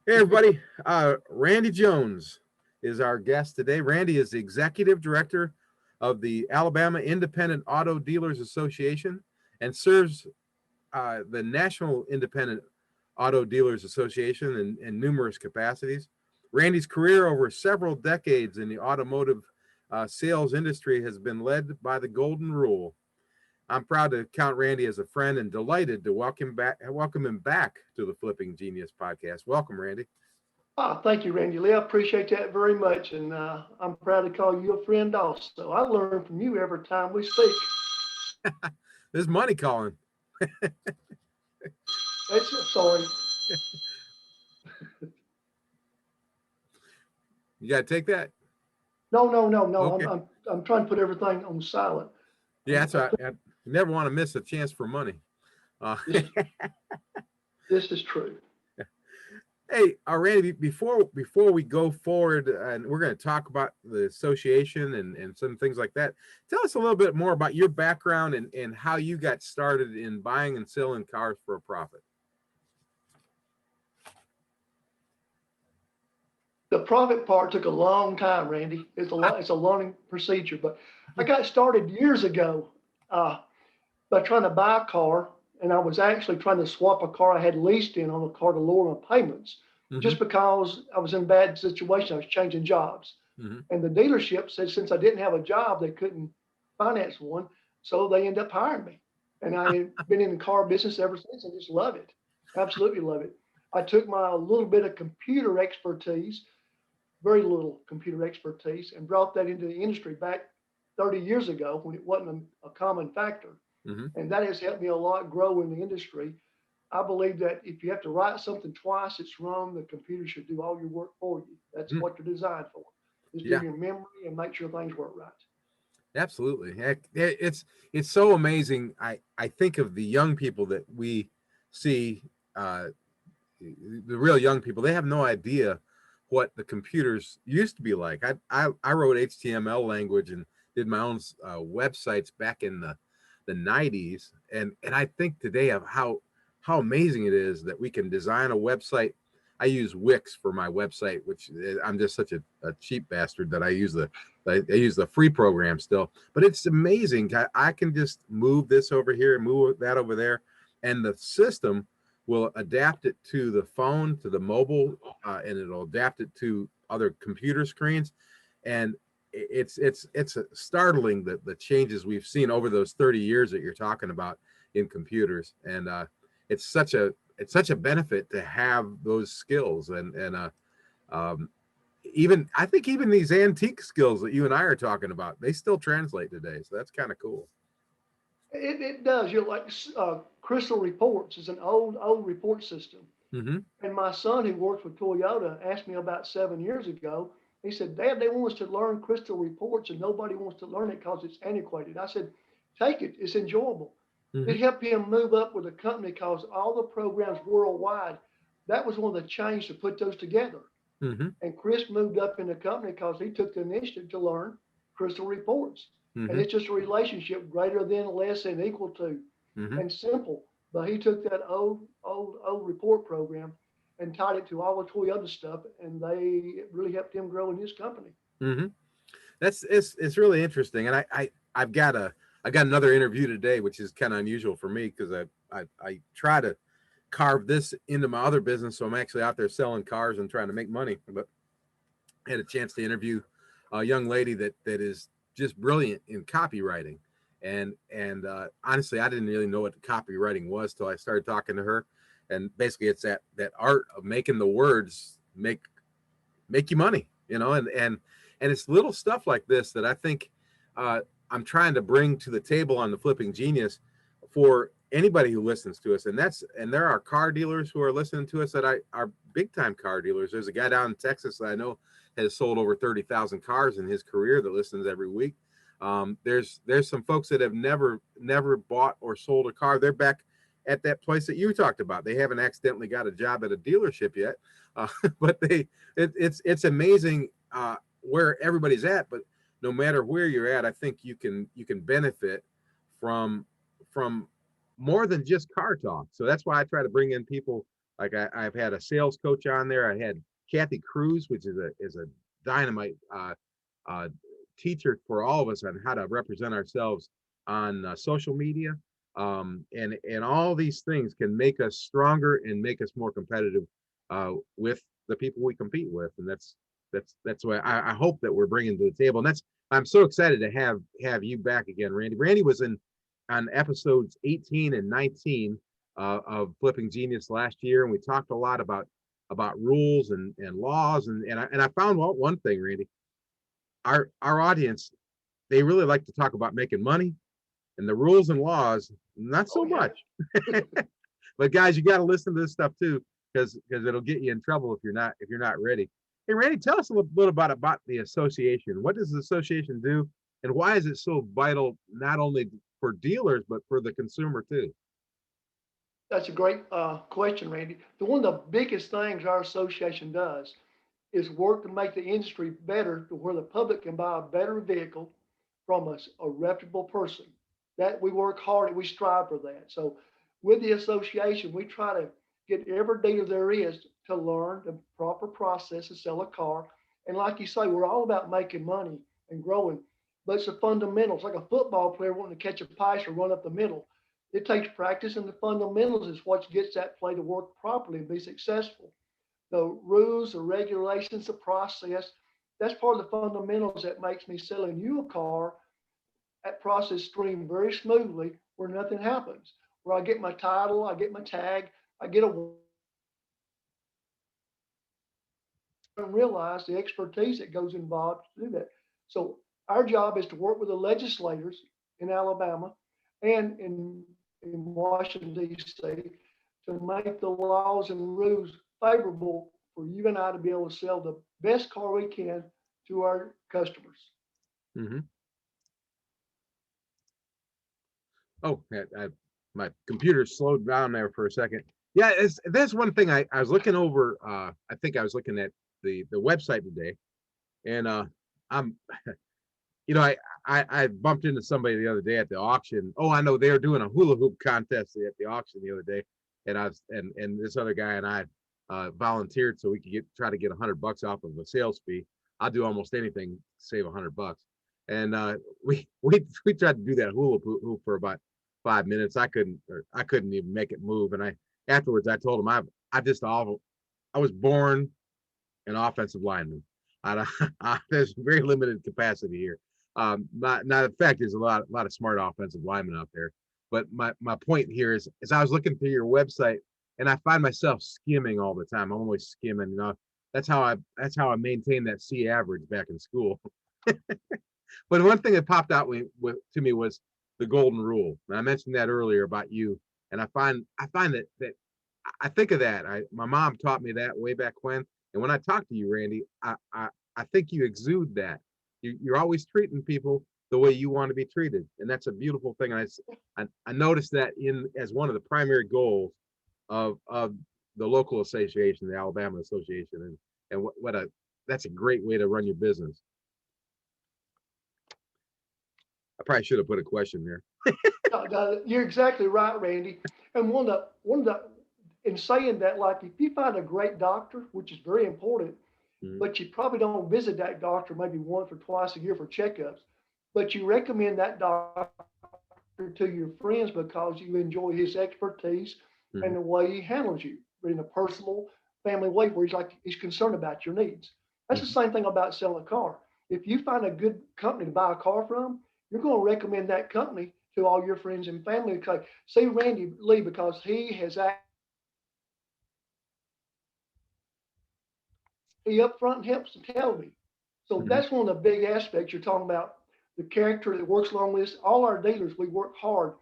Hey everybody, Randy Jones is our guest today. Randy is the executive director of the Alabama Independent Auto Dealers Association and serves the National Independent Auto Dealers Association in numerous capacities. Randy's career over several decades in the automotive sales industry has been led by the golden rule. I'm proud to count Randy as a friend and delighted to welcome him back to the Flipping Genius podcast. Welcome, Randy. Thank you, Randy Lee. I appreciate that very much. And I'm proud to call you a friend also. I learn from you every time we speak. There's money calling. Sorry. You got to take that. No. Okay. I'm trying to put everything on silent. Yeah, that's right. You never want to miss a chance for money. Uh, This, this is true. hey, Randy, before we go forward, and we're going to talk about the association and some things like that. Tell us a little bit more about your background and how you got started in buying and selling cars for a profit. The profit part took a long time, Randy. It's a learning procedure, but I got started years ago by trying to buy a car, and I was actually trying to swap a car I had leased in on a car to lower my payments, Mm-hmm, just because I was in a bad situation. I was changing jobs, mm-hmm, and the dealership said since I didn't have a job, they couldn't finance one, so they ended up hiring me. And I've been in the car business ever since. I just love it, absolutely love it. I took my little bit of computer expertise, very little computer expertise, and brought that into the industry back 30 years ago when it wasn't a common factor. mm-hmm. And that has helped me a lot grow in the industry. I believe that if you have to write something twice, it's wrong. The computer should do all your work for you. That's Mm-hmm. what they're designed for. Just do Yeah, your memory and make sure things work right. absolutely. Heck, it's so amazing. I think of the young people that we see, uh, the real young people. They have no idea what the computers used to be like. I wrote HTML language and did my own websites back in the 90s, and I think today of how amazing it is that we can design a website. I use Wix for my website, which I'm just such a cheap bastard that I use the free program still. But it's amazing. I can just move this over here, move that over there, and the system will adapt it to the phone, to the mobile, and it'll adapt it to other computer screens. And it's startling the changes we've seen over those 30 years that you're talking about in computers. And it's such a benefit to have those skills and um, even I think even these antique skills that you and I are talking about, they still translate today. So that's kind of cool. It does. You're like Crystal Reports is an old report system. Mm-hmm. And my son, who works with Toyota, asked me about 7 years ago. He said, Dad, they want us to learn Crystal Reports and nobody wants to learn it because it's antiquated. I said, take it. It's enjoyable. Mm-hmm. It helped him move up with the company because all the programs worldwide, that was one of the change to put those together. Mm-hmm. And Chris moved up in the company because he took the initiative to learn Crystal Reports. And Mm-hmm. it's just a relationship greater than, less than, equal to, Mm-hmm. and simple. But he took that old report program and tied it to all the Toyota stuff, and it really helped him grow in his company. Mm-hmm. That's it's really interesting, and I got another interview today, which is kind of unusual for me because I try to carve this into my other business, so I'm actually out there selling cars and trying to make money. But I had a chance to interview a young lady that is just brilliant in copywriting, and honestly, I didn't really know what copywriting was till I started talking to her, and basically, it's that art of making the words make you money, and it's little stuff like this that I think uh, I'm trying to bring to the table on the Flipping Genius for anybody who listens to us, and there are car dealers who are listening to us that are big time car dealers. There's a guy down in Texas that I know has sold over 30,000 cars in his career that listens every week. There's some folks that have never bought or sold a car. They're back at that place that you talked about. They haven't accidentally got a job at a dealership yet, but it's amazing where everybody's at. But no matter where you're at, I think you can benefit from from more than just car talk. So that's why I try to bring in people Like I've had a sales coach on there. I had Kathy Cruz, which is a dynamite uh, teacher for all of us on how to represent ourselves on social media. And all these things can make us stronger and make us more competitive with the people we compete with. And that's why I hope that we're bringing to the table. And I'm so excited to have you back again, Randy. Randy was in on episodes 18 and 19 of Flipping Genius last year, and we talked a lot about rules and laws. And I found out one thing, Randy. Our audience, they really like to talk about making money, and the rules and laws, not so Oh, yeah. much. But guys, you got to listen to this stuff too, because it'll get you in trouble if you're not ready. Hey, Randy, tell us a little bit about the association. What does the association do, and why is it so vital, not only for dealers but for the consumer too? That's a great question, Randy. One of the biggest things our association does is work to make the industry better to where the public can buy a better vehicle from a reputable person. That we work hard and we strive for that. So with the association, we try to get every dealer there is to learn the proper process to sell a car. And like you say, we're all about making money and growing, but it's the fundamentals, like a football player wanting to catch a pass or run up the middle. It takes practice, and the fundamentals is what gets that play to work properly and be successful. The rules, the regulations, the process, that's part of the fundamentals that makes me selling you a car. That process stream very smoothly where nothing happens. Where I get my title, I get my tag, I get a and realize the expertise that goes involved to do that. So our job is to work with the legislators in Alabama and in Washington, D.C. to make the laws and rules favorable for you and I to be able to sell the best car we can to our customers. Mm-hmm. Oh, my computer slowed down there for a second. Yeah, that's one thing I was looking over. I think I was looking at the website today, and I'm, I bumped into somebody the other day at the auction. Oh, I know they were doing a hula hoop contest at the auction the other day, and I was and this other guy and I volunteered so we could try to get $100 off of a sales fee. I'll do almost anything to save $100. And we tried to do that hula hoop for about 5 minutes. I couldn't even make it move. And afterwards I told him I was born an offensive lineman. There's very limited capacity here. Not in fact, there's a lot of smart offensive linemen out there. But my point here is I was looking through your website and I find myself skimming all the time. I'm always skimming. That's how I maintained that C average back in school. But one thing that popped out to me was the golden rule. And I mentioned that earlier about you, and I find that I think of that. My mom taught me that way back when, and when I talk to you, Randy, I think you exude that. You're always treating people the way you want to be treated, and that's a beautiful thing. And I noticed that in as one of the primary goals of the local association, the Alabama Association, and what a that's a great way to run your business. I probably should have put a question there. No, you're exactly right, Randy. And in saying that, like if you find a great doctor, which is very important, Mhm. but you probably don't visit that doctor maybe once or twice a year for checkups, but you recommend that doctor to your friends because you enjoy his expertise and Mhm. the way he handles you in a personal, family way where he's concerned about your needs. That's the Mhm. same thing about selling a car. If you find a good company to buy a car from, you're going to recommend that company to all your friends and family. Okay, see Randy Lee because he up front and helps to tell me. So Mhm. that's one of the big aspects you're talking about. The character that works along with this. All our dealers, we work hard.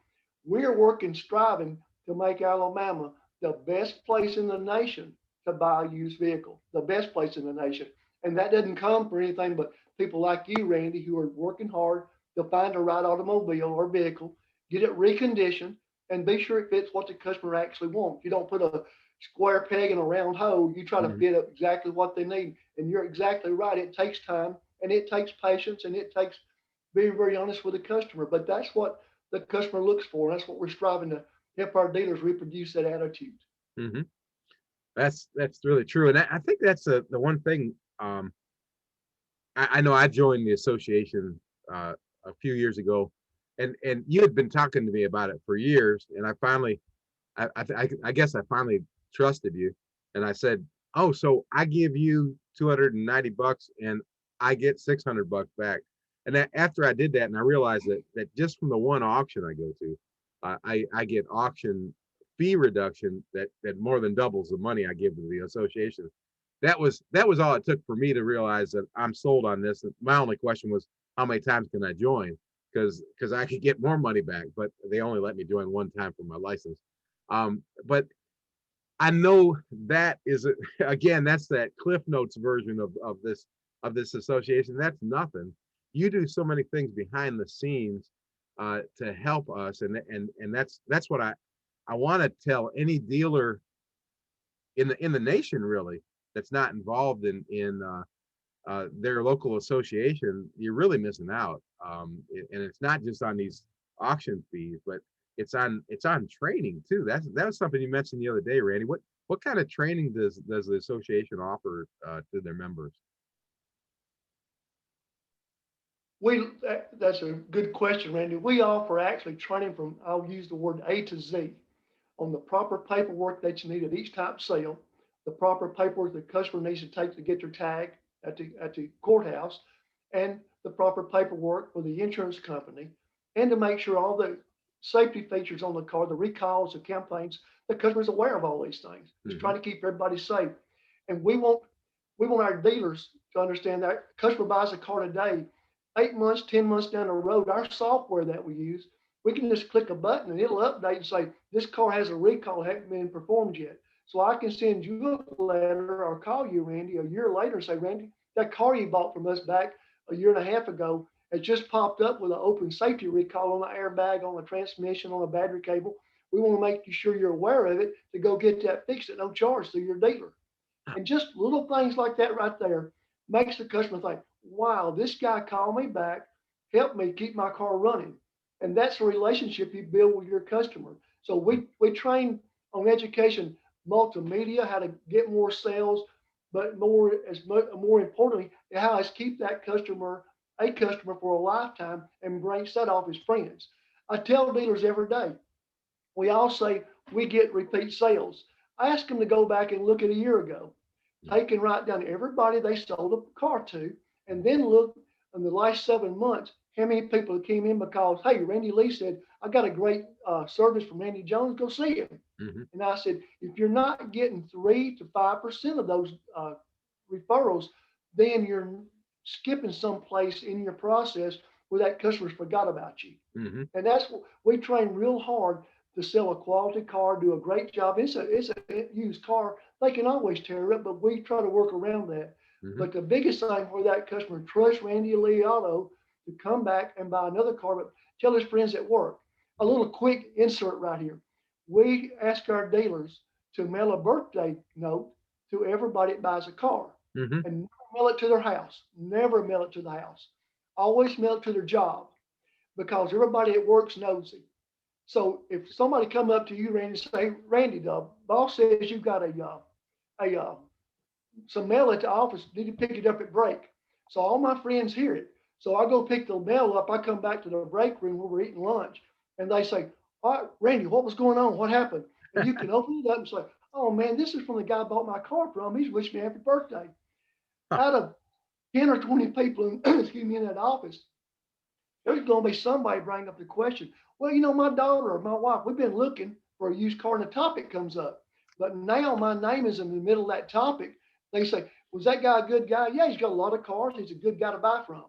We're working, striving to make Alabama the best place in the nation to buy a used vehicle, the best place in the nation. And that doesn't come for anything but people like you, Randy, who are working hard to find the right automobile or vehicle, get it reconditioned, and be sure it fits what the customer actually wants. You don't put a square peg in a round hole. You try to Mhm. fit up exactly what they need. And you're exactly right. It takes time and it takes patience and it takes being very honest with the customer. But that's what the customer looks for. And that's what we're striving to help our dealers reproduce that attitude. Mhm. That's really true, and I think that's the one thing. I know I joined the association a few years ago, and you had been talking to me about it for years, and I finally, I guess I finally trusted you, and I said, oh, so I give you $290 and I get $600 back, and that after I did that, and I realized that just from the one auction I go to, I get auction fee reduction that more than doubles the money I give to the association. That was all it took for me to realize that I'm sold on this. And my only question was, how many times can I join? Because I could get more money back, but they only let me join one time for my license. But I know that is again, that's that Cliff Notes version of this association. That's nothing. You do so many things behind the scenes to help us, and that's what I want to tell any dealer in the nation, really, that's not involved in their local association. You're really missing out. And it's not just on these auction fees, but it's on training too. That was something you mentioned the other day, Randy. What kind of training does the association offer to their members? That's a good question, Randy. We offer actually training from, I'll use the word A to Z, on the proper paperwork that you need at each type sale, the proper paperwork the customer needs to take to get their tag at the courthouse, and the proper paperwork for the insurance company, and to make sure all the safety features on the car, the recalls, the campaigns, the customer's aware of all these things. Just trying to keep everybody safe. And we want our dealers to understand that customer buys a car today, 8 months, 10 months down the road, our software that we use, we can just click a button and it'll update and say, this car has a recall, hasn't been performed yet. So I can send you a letter or call you, Randy, a year later and say, Randy, that car you bought from us back a year and a half ago has just popped up with an open safety recall on the airbag, on the transmission, on the battery cable. We want to make sure you're aware of it to go get that fixed at no charge through your dealer. And just little things like that right there makes the customer think, wow, this guy called me back, helped me keep my car running. And that's a relationship you build with your customer. So we train on education, multimedia, how to get more sales, but more importantly, how to keep that customer a customer for a lifetime and branch that off his friends. I tell dealers every day, we all say we get repeat sales. I ask them to go back and look at a year ago. Take and write down everybody they sold a car to, and then look in the last 7 months how many people came in because, hey, Randy Lee said, I got a great service from Randy Jones, go see him. And I said, if you're not getting 3 to 5% of those referrals, then you're skipping someplace in your process where that customer's forgot about you. And that's what we train real hard to sell a quality car, do a great job. It's a used car. They can always tear it up, but we try to work around that. But the biggest thing for that customer trusts Randy Lee Auto to come back and buy another car, but tell his friends at work. A little quick insert right here. We ask our dealers to mail a birthday note to everybody that buys a car, and never mail it to their house. Never mail it to the house. Always mail it to their job, because everybody at work's nosy. So if somebody come up to you, Randy, say, Randy, the boss says you've got some mail at the office, need to pick it up at break. So all my friends hear it. So I go pick the mail up. I come back to the break room where we're eating lunch, and they say, all right, Randy, what was going on? What happened? And you can open it up and say, oh man, this is from the guy I bought my car from. He's wishing me happy birthday. Out of 10 or 20 people excuse me, in that office, there's going to be somebody bring up the question. Well, my daughter or my wife, we've been looking for a used car and the topic comes up. But now my name is in the middle of that topic. They say, was that guy a good guy? Yeah, he's got a lot of cars. He's a good guy to buy from.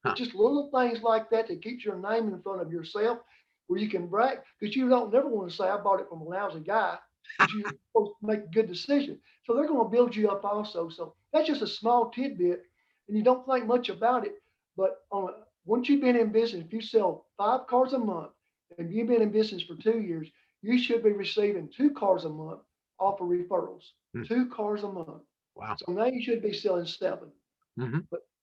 It's just little things like that that keeps your name in front of yourself where you can brag, because you don't never want to say, I bought it from a lousy guy, because you're supposed to make a good decision. So they're going to build you up also. So that's just a small tidbit, and you don't think much about it. But once you've been in business, if you sell 5 cars a month and you've been in business for 2 years, you should be receiving 2 cars a month off of referrals. 2 cars a month. Wow. So now you should be selling 7. Mm-hmm.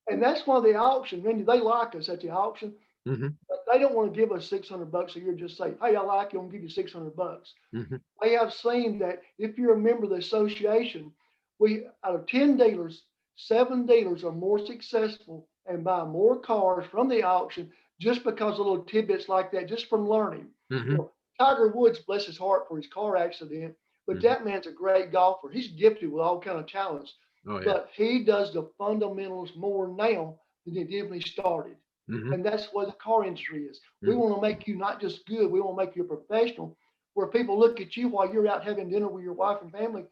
And that's why the auction, Randy, they like us at the auction. Mm-hmm. But they don't want to give us $600 a year. Just say, hey, I like you. I'm gonna give you $600. Mm-hmm. They have seen that if you're a member of the association, we out of 10 dealers, 7 dealers are more successful and buy more cars from the auction just because of little tidbits like that, just from learning. Mm-hmm. You know, Tiger Woods, bless his heart for his car accident, but Mm-hmm. that man's a great golfer. He's gifted with all kind of talents, Oh yeah. but he does the fundamentals more now than he did when he started. Mm-hmm. And that's what the car industry is. We Mm-hmm. want to make you not just good, we want to make you a professional where people look at you while you're out having dinner with your wife and family.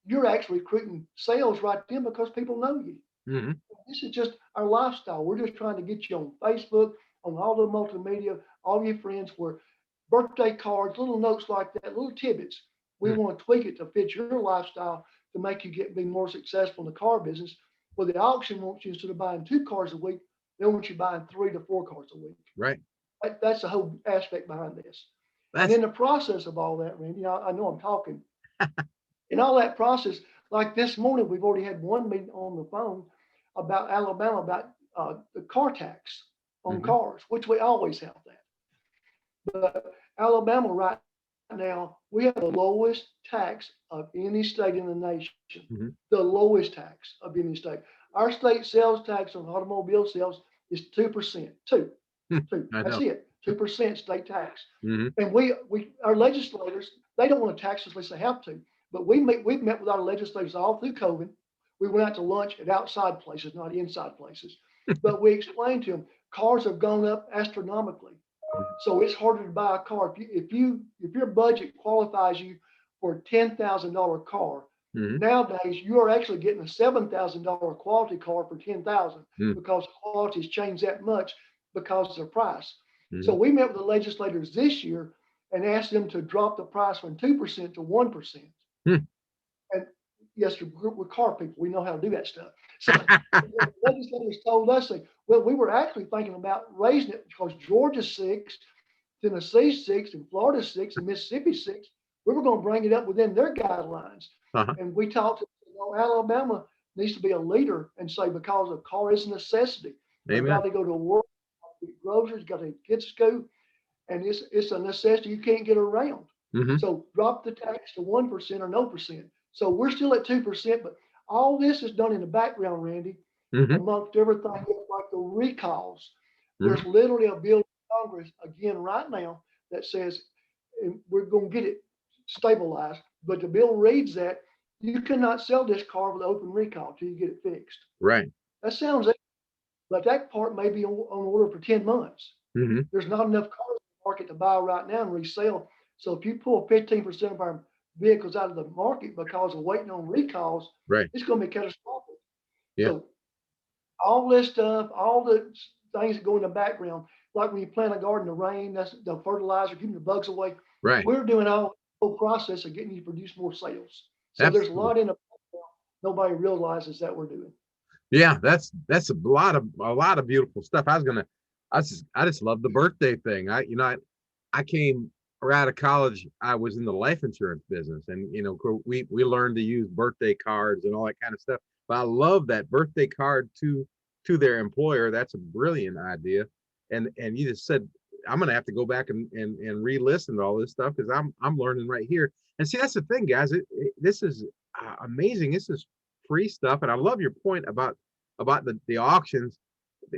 You're actually recruiting sales right then because people know you. Mm-hmm. This is just our lifestyle. We're just trying to get you on Facebook, on all the multimedia, all your friends, where birthday cards, little notes like that, little tidbits. We Mm-hmm. want to tweak it to fit your lifestyle to make you be more successful in the car business. Well, the auction wants you, instead of buying 2 cars a week, they want you buying 3 to 4 cars a week. Right. That's the whole aspect behind this. And That's in the process of all that, Randy, I know I'm talking. In all that process, like this morning, we've already had one meeting on the phone about Alabama, about the car tax on mm-hmm. cars, which we always have that. But Alabama right now, we have the lowest tax of any state in the nation. Mm-hmm. The lowest tax of any state. Our state sales tax on automobile sales is 2%. Two. I That's know. it. 2% state tax. Mm-hmm. And our legislators, they don't want to tax us unless they have to. But we've met with our legislators all through COVID. We went out to lunch at outside places, not inside places. But we explained to them, cars have gone up astronomically. So it's harder to buy a car. If your budget qualifies you for a $10,000 car, Mm-hmm. nowadays you are actually getting a $7,000 quality car for $10,000 Mm-hmm. because quality has changed that much because of the price. Mm-hmm. So we met with the legislators this year and asked them to drop the price from 2% to 1%. Mm-hmm. And yes, we're car people. We know how to do that stuff. So the legislators told us, well, we were actually thinking about raising it because Georgia's 6, Tennessee 6, and Florida 6, and Mississippi 6. We were going to bring it up within their guidelines. Uh-huh. And we talked to Alabama needs to be a leader and say, because a car is a necessity. They've got to go to work, get groceries, got to get to school, and it's a necessity you can't get around. Mm-hmm. So drop the tax to 1% or no percent. So we're still at 2%, but all this is done in the background, Randy, Mm-hmm. amongst everything else, like the recalls. Mm-hmm. There's literally a bill in Congress again right now that says, and we're going to get it stabilized, but the bill reads that you cannot sell this car with open recall till you get it fixed. Right. That sounds, but that part may be on order for 10 months. Mm-hmm. There's not enough cars in the market to buy right now and resell. So if you pull 15% of our vehicles out of the market because of waiting on recalls, Right. it's going to be catastrophic. Yeah. So all this stuff, all the things that go in the background, like when you plant a garden, the rain, that's the fertilizer, keeping the bugs away. Right. We're doing all the whole process of getting you to produce more sales. So there's a lot in the background nobody realizes that we're doing. Yeah, that's a lot of beautiful stuff. I just love the birthday thing. I came right out of college. I was in the life insurance business, and we learned to use birthday cards and all that kind of stuff. But I love that birthday card to their employer. That's a brilliant idea. And you just said I'm gonna have to go back and re-listen to all this stuff because I'm learning right here. And see, that's the thing, guys. This is amazing. This is free stuff, and I love your point about the auctions.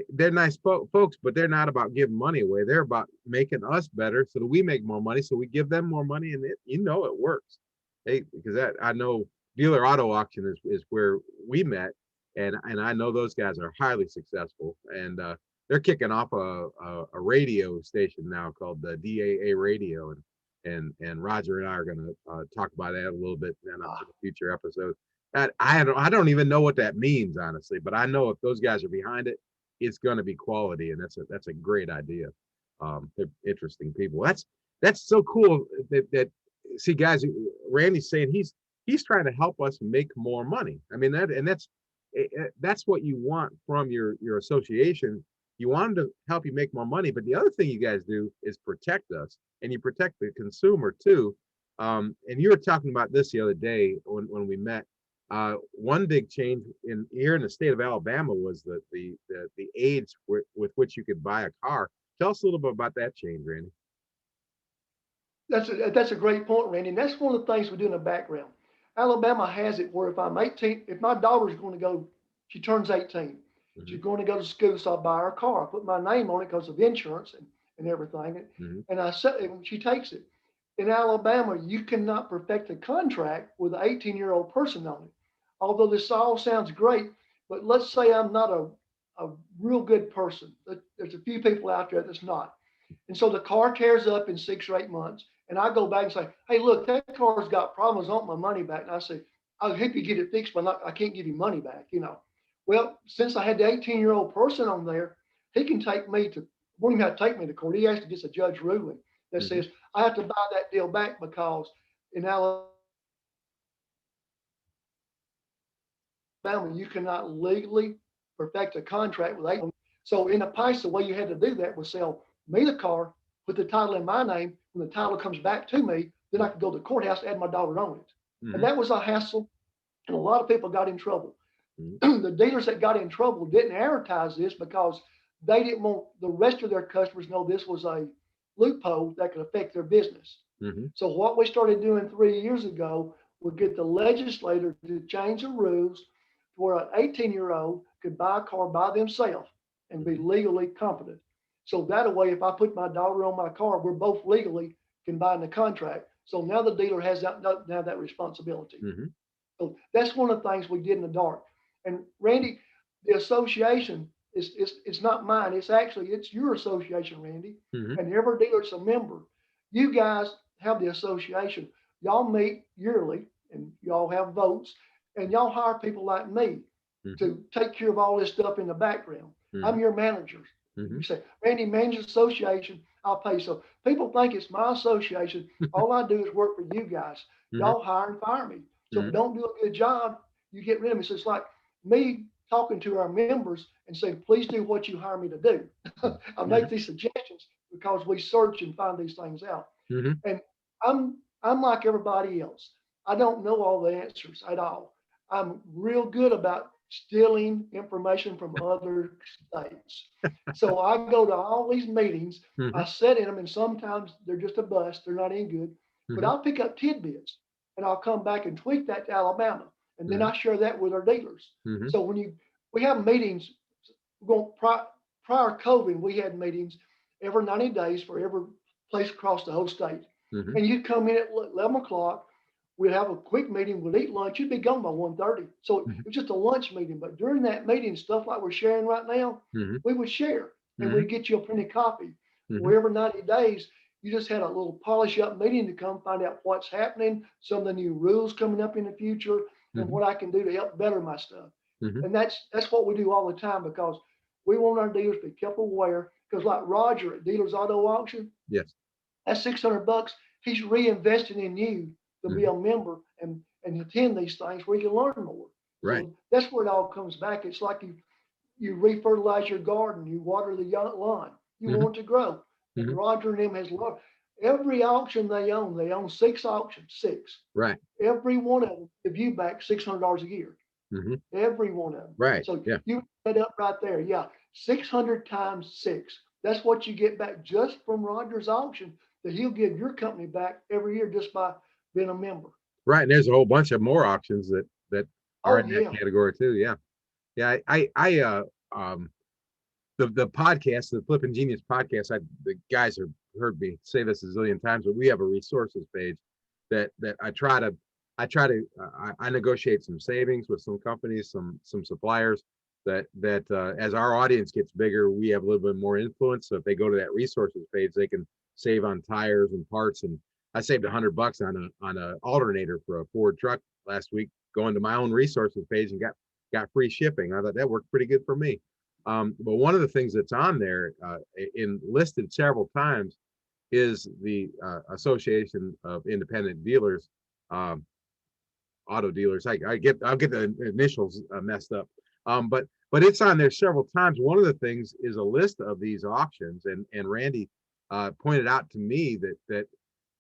They're nice folks, but they're not about giving money away. They're about making us better so that we make more money, so we give them more money, and it works. Because I know Dealer Auto Auction is where we met, and I know those guys are highly successful, and they're kicking off a radio station now called the DAA Radio, and Roger and I are going to talk about that a little bit in a future episode. I don't even know what that means, honestly, but I know if those guys are behind it, it's going to be quality, and that's a great idea. They're interesting people. That's so cool that see, guys, Randy's saying he's trying to help us make more money. I mean, that's what you want from your association. You want them to help you make more money, but the other thing you guys do is protect us, and you protect the consumer too. And you were talking about this the other day when we met. One big change here in the state of Alabama was the age with which you could buy a car Tell us a little bit about that change, Randy. That's a great point, Randy. And that's one of the things we do in the background. Alabama has it where if I'm 18, if my daughter's going to go, she turns 18, Mm-hmm. she's going to go to school, so I buy her a car. I put my name on it because of insurance and everything. Mm-hmm. And I said, and she takes it. In Alabama, you cannot perfect a contract with an 18-year-old person on it. Although this all sounds great, but let's say I'm not a real good person. There's a few people out there that's not. And so the car tears up in 6 or 8 months. And I go back and say, hey, look, that car's got problems. I want my money back. And I say, I'll help you get it fixed, but I can't give you money back, you know. Well, since I had the 18-year-old person on there, he can take me to, won't even have to take me to court. He actually gets a judge ruling that Mm-hmm. says I have to buy that deal back because in Alabama, you cannot legally perfect a contract with 18. So in the past, the way you had to do that was sell me the car, put the title in my name. When the title comes back to me, then I could go to the courthouse, add my daughter on it. Mm-hmm. And that was a hassle. And a lot of people got in trouble. Mm-hmm. The dealers that got in trouble didn't advertise this because they didn't want the rest of their customers to know this was a loophole that could affect their business. Mm-hmm. So what we started doing 3 years ago was get the legislator to change the rules to where an 18-year-old could buy a car by themselves and be legally competent. So that way, if I put my daughter on my car, we're both legally can bind the contract. So now the dealer has that responsibility. Mm-hmm. So that's one of the things we did in the dark. And Randy, the association it's not mine. It's your association, Randy. Mm-hmm. And every dealer's a member. You guys have the association. Y'all meet yearly and y'all have votes and y'all hire people like me Mm-hmm. to take care of all this stuff in the background. Mm-hmm. I'm your manager. Mm-hmm. You say, Randy, manage association, I'll pay. So people think it's my association. All I do is work for you guys. Mm-hmm. Y'all hire and fire me. So if Mm-hmm. I don't do a good job, you get rid of me. So it's like me talking to our members and saying, please do what you hire me to do. I make these suggestions because we search and find these things out. Mm-hmm. And I'm like everybody else. I don't know all the answers at all. I'm real good about stealing information from other states. So I go to all these meetings, Mm-hmm. I sit in them, and sometimes they're just a bust, they're not any good, but I'll pick up tidbits and I'll come back and tweak that to Alabama. And then I share that with our dealers. Mm-hmm. So when we have meetings, prior COVID, we had meetings every 90 days for every place across the whole state. Mm-hmm. And you'd come in at 11 o'clock, we'd have a quick meeting, we'd eat lunch, you'd be gone by 1:30. So Mm-hmm. it was just a lunch meeting. But during that meeting, stuff like we're sharing right now, Mm-hmm. we would share and Mm-hmm. we'd get you a printed copy. Mm-hmm. Where every 90 days, you just had a little polish up meeting to come find out what's happening, some of the new rules coming up in the future, and Mm-hmm. what I can do to help better my stuff. Mm-hmm. And that's what we do all the time because we want our dealers to be kept aware. Because like Roger at Dealers Auto Auction, Yes. that's $600. He's reinvesting in you to be Mm-hmm. a member and attend these things where you can learn more. Right. So that's where it all comes back. It's like you refertilize your garden, you water the lawn, you Mm-hmm. want it to grow. And Mm-hmm. Roger and them has learned. Every auction they own 6 auctions, 6. Right. Every one of them give you back $600 a year. Mm-hmm. Every one of them. Right. So Yeah. you set up right there. Yeah. 600 times 6. That's what you get back just from Roger's auction that he'll give your company back every year just by being a member. Right. And there's a whole bunch of more auctions that are in that category too. Yeah. Yeah. The podcast, the Flippin' Genius podcast, the guys have heard me say this a zillion times, but we have a resources page that I negotiate some savings with some companies, some suppliers that as our audience gets bigger, we have a little bit more influence. So if they go to that resources page, they can save on tires and parts. And I saved $100 on a alternator for a Ford truck last week, going to my own resources page and got free shipping. I thought that worked pretty good for me. But one of the things that's on there in listed several times is the Association of Independent Dealers, auto dealers. I'll get the initials messed up. But it's on there several times. One of the things is a list of these auctions, and Randy pointed out to me that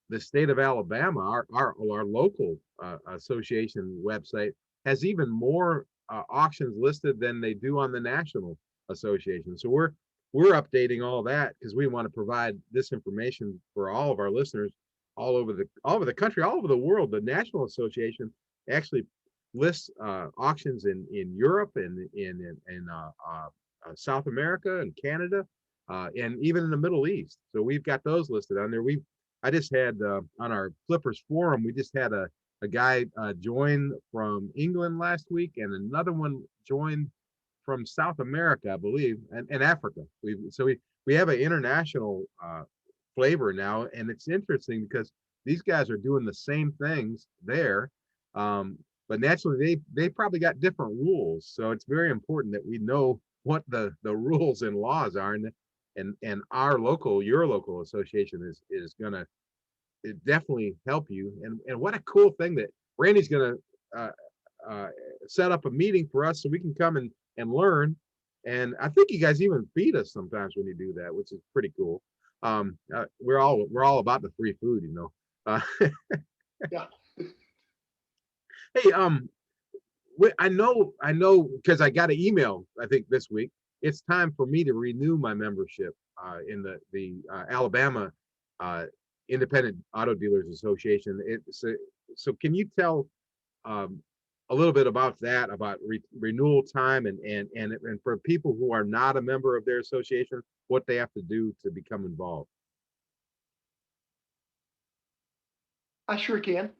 the state of Alabama, our local association website, has even more auctions listed than they do on the national association. So we're updating all that because we want to provide this information for all of our listeners all over the country, all over the world. The National Association actually lists auctions in Europe and in South America and Canada, and even in the Middle East. So we've got those listed on there. I just had on our Flippers forum, we just had a guy join from England last week, and another one joined from South America, I believe, and Africa. We have an international flavor now, and it's interesting because these guys are doing the same things there, but naturally they probably got different rules. So it's very important that we know what the rules and laws are, and your local association is gonna definitely help you. And what a cool thing that Randy's gonna set up a meeting for us so we can come and learn. And I think you guys even feed us sometimes when you do that, which is pretty cool. We're all about the free food, you know. Yeah. Hey, I know because I got an email, I think this week. It's time for me to renew my membership in the Alabama Independent Auto Dealers Association. So can you tell a little bit about that, about renewal time, and for people who are not a member of their association, what they have to do to become involved? I sure can.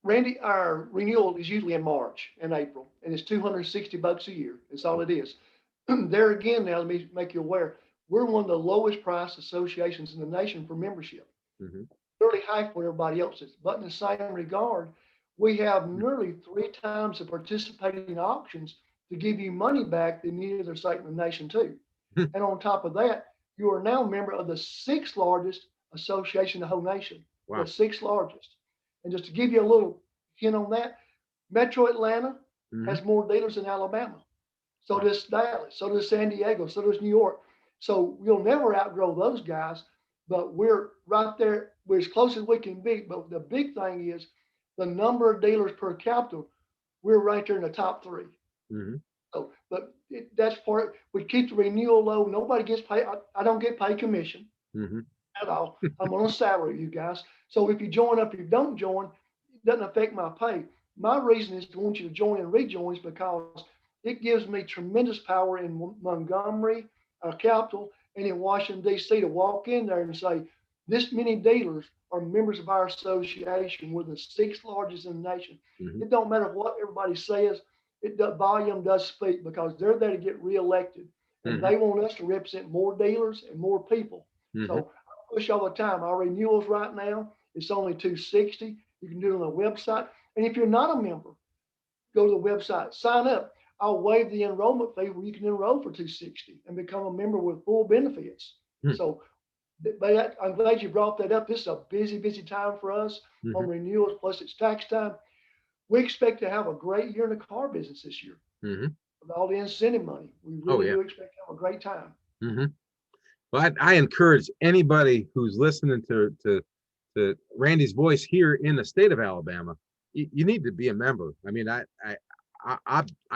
Randy, our renewal is usually in March and April, and it's $260 a year. That's all it is. There again, now let me make you aware, we're one of the lowest price associations in the nation for membership. Mm-hmm. Nearly half what everybody else is. But in the same regard, we have nearly 3 times the participating auctions to give you money back than any other state in the nation too. And on top of that, you are now a member of the 6th largest association in the whole nation. Wow. The 6th largest. And just to give you a little hint on that, Metro Atlanta has more dealers than Alabama. So does Dallas, so does San Diego, so does New York. So we'll never outgrow those guys, but we're right there. We're as close as we can be. But the big thing is the number of dealers per capita. We're right there in the top 3. Mm-hmm. So, but that's part. We keep the renewal low. Nobody gets paid. I don't get paid commission at all. I'm on a salary, you guys. So if you join up, if you don't join, it doesn't affect my pay. My reason is to want you to join and rejoin is because it gives me tremendous power in Montgomery, our capital, and in Washington, D.C. to walk in there and say, this many dealers are members of our association. We're the 6th largest in the nation. It don't matter what everybody says. The volume does speak because they're there to get reelected. And they want us to represent more dealers and more people. So I push all the time. Our renewals right now, it's only $260. You can do it on the website. And if you're not a member, go to the website, sign up. I'll waive the enrollment fee where you can enroll for $260 and become a member with full benefits. So but I'm glad you brought that up. This is a busy time for us on renewals, plus it's tax time. We expect to have a great year in the car business this year with all the incentive money. We really do expect to have a great time. Well, I encourage anybody who's listening to Randy's voice here in the state of Alabama, you need to be a member. I mean, I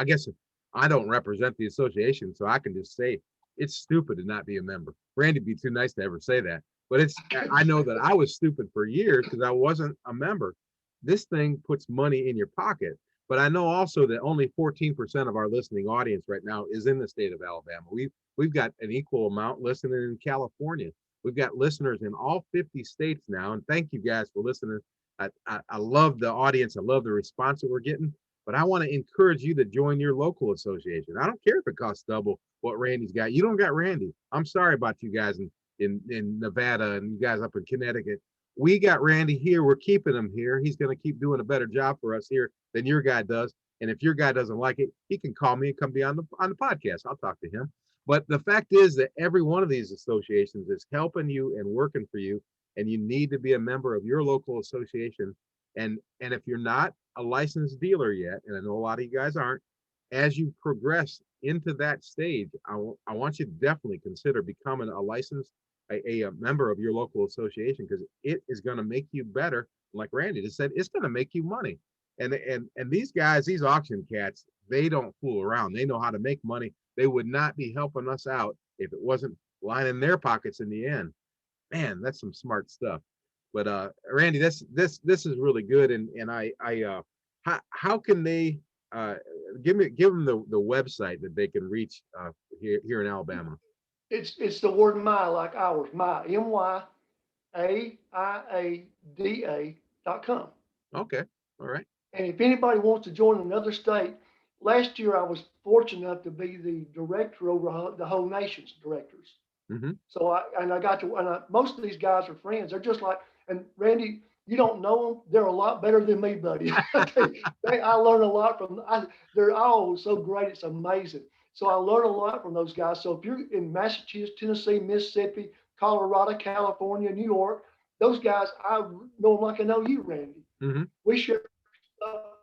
guess I don't represent the association, so I can just say it's stupid to not be a member. Randy'd be too nice to ever say that, but I know that I was stupid for years because I wasn't a member. This thing puts money in your pocket, but I know also that only 14% of our listening audience right now is in the state of Alabama. We've got an equal amount listening in California. We've got listeners in all 50 states now, and thank you guys for listening. I love the audience. I love the response that we're getting, but I want to encourage you to join your local association. I don't care if it costs double what Randy's got. You don't got Randy. I'm sorry about you guys in Nevada and you guys up in Connecticut. We got Randy here. We're keeping him here. He's going to keep doing a better job for us here than your guy does. And if your guy doesn't like it, he can call me and come be on the podcast. I'll talk to him. But the fact is that every one of these associations is helping you and working for you, and you need to be a member of your local association. And if you're not a licensed dealer yet, and I know a lot of you guys aren't, as you progress into that stage, I want you to definitely consider becoming a licensed a member of your local association, because it is going to make you better. Like Randy just said, it's going to make you money. And these guys, these auction cats, they don't fool around. They know how to make money. They would not be helping us out if it wasn't lining their pockets in the end. Man, that's some smart stuff. But Randy, this is really good. And how can they give them the website that they can reach here in Alabama? It's the word my, like ours, my, MYAIADA.com. Okay, all right. And if anybody wants to join another state, last year I was fortunate enough to be the director over the whole nation's directors. Mm-hmm. So I got to, most of these guys are friends. They're just like, and Randy, you don't know them. They're a lot better than me, buddy. I learn a lot from, they're all so great. It's amazing. So I learn a lot from those guys. So if you're in Massachusetts, Tennessee, Mississippi, Colorado, California, New York, those guys, I know them like I know you, Randy. Mm-hmm. We share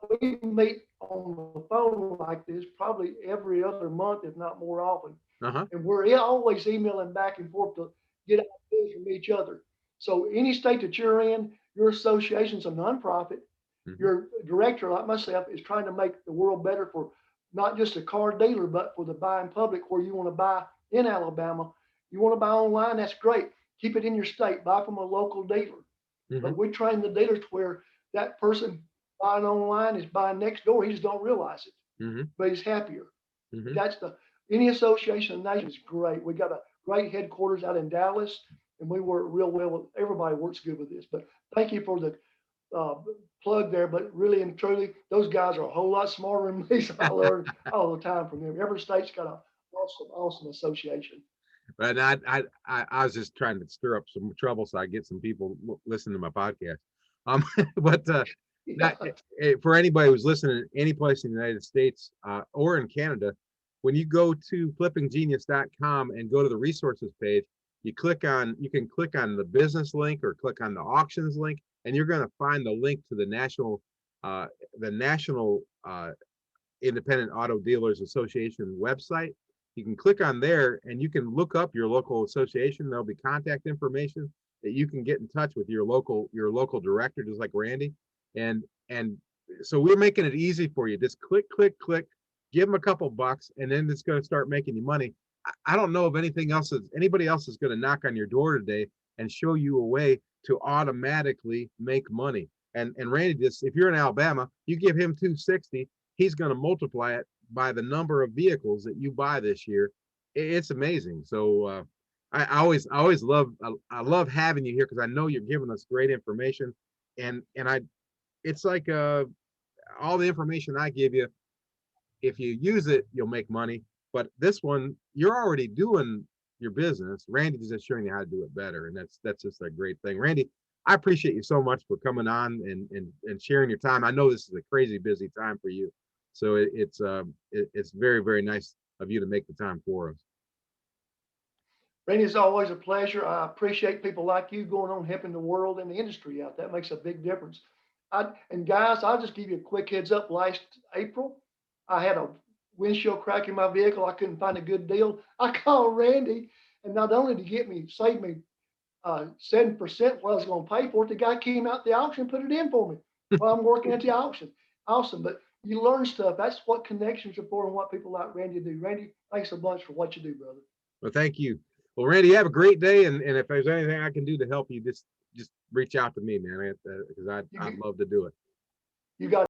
we meet on the phone like this probably every other month, if not more often. Uh-huh. And we're always emailing back and forth to get ideas from each other. So any state that you're in, your association's a nonprofit. Mm-hmm. Your director, like myself, is trying to make the world better for not just a car dealer, but for the buying public where you want to buy in Alabama. You want to buy online, that's great. Keep it in your state, buy from a local dealer. Mm-hmm. But we train the dealers to where that person buying online is buying next door. He just don't realize it, Mm-hmm. but he's happier. Mm-hmm. That's any association of nations is great. We got a great headquarters out in Dallas, and we work real well with everybody. Works good with this. But thank you for the plug there. But really and truly, those guys are a whole lot smarter than me. So I learn all the time from them. Every state's got an awesome association. But I was just trying to stir up some trouble so I get some people listening to my podcast. But Yeah. for anybody who's listening any place in the United States or in Canada, when you go to flippinggenius.com and go to the resources page, you can click on the business link or click on the auctions link, and you're going to find the link to the National Independent Auto Dealers Association website. You can click on there and you can look up your local association. There'll be contact information that you can get in touch with your local director, just like Randy. And so we're making it easy for you. Just click, give them a couple bucks, and then it's going to start making you money. I don't know if anybody else is going to knock on your door today and show you a way to automatically make money. And Randy, just if you're in Alabama, you give him $260, he's going to multiply it by the number of vehicles that you buy this year. It's amazing. So I always love having you here because I know you're giving us great information, and it's like all the information I give you, if you use it, you'll make money. But this one, you're already doing your business. Randy's just showing you how to do it better, and that's just a great thing. Randy, I appreciate you so much for coming on and sharing your time. I know this is a crazy busy time for you, so it's very, very nice of you to make the time for us. Randy, it's always a pleasure. I appreciate people like you going on helping the world and the industry out. That makes a big difference. And guys, I'll just give you a quick heads up. Last April, I had a windshield crack in my vehicle. I couldn't find a good deal. I called Randy, and not only to save me 7% what I was going to pay for it, the guy came out the auction and put it in for me while I'm working at the auction. Awesome. But you learn stuff. That's what connections are for and what people like Randy do. Randy, thanks a bunch for what you do, brother. Well, thank you. Well, Randy, you have a great day. And if there's anything I can do to help you, just reach out to me, man, because I'd love to do it. You got